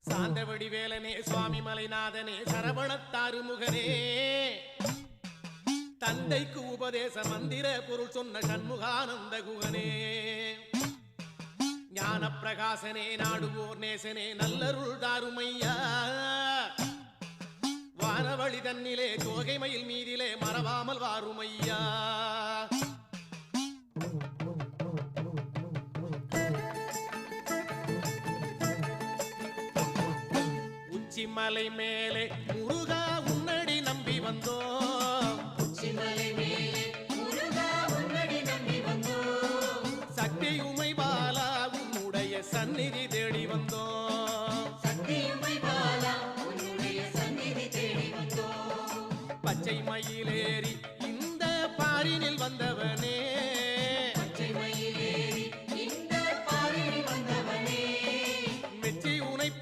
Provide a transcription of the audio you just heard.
சாந்தவடி வேலனே சுவாமி மலைநாதனே சரவணத்தாறு முகனே தந்தைக்கு உபதேச மந்திர பொருள் சொன்ன சண்முகானந்த குகனே ஞான பிரகாசனே நாடுவோர் நேசனே நல்லருள் தாருமையா வானவழி தன்னிலே தோகை மயில் மீதிலே மறவாமல் வாருமையா உச்சிமலை மேலே முருகா உன்னடி நம்பி வந்தோம்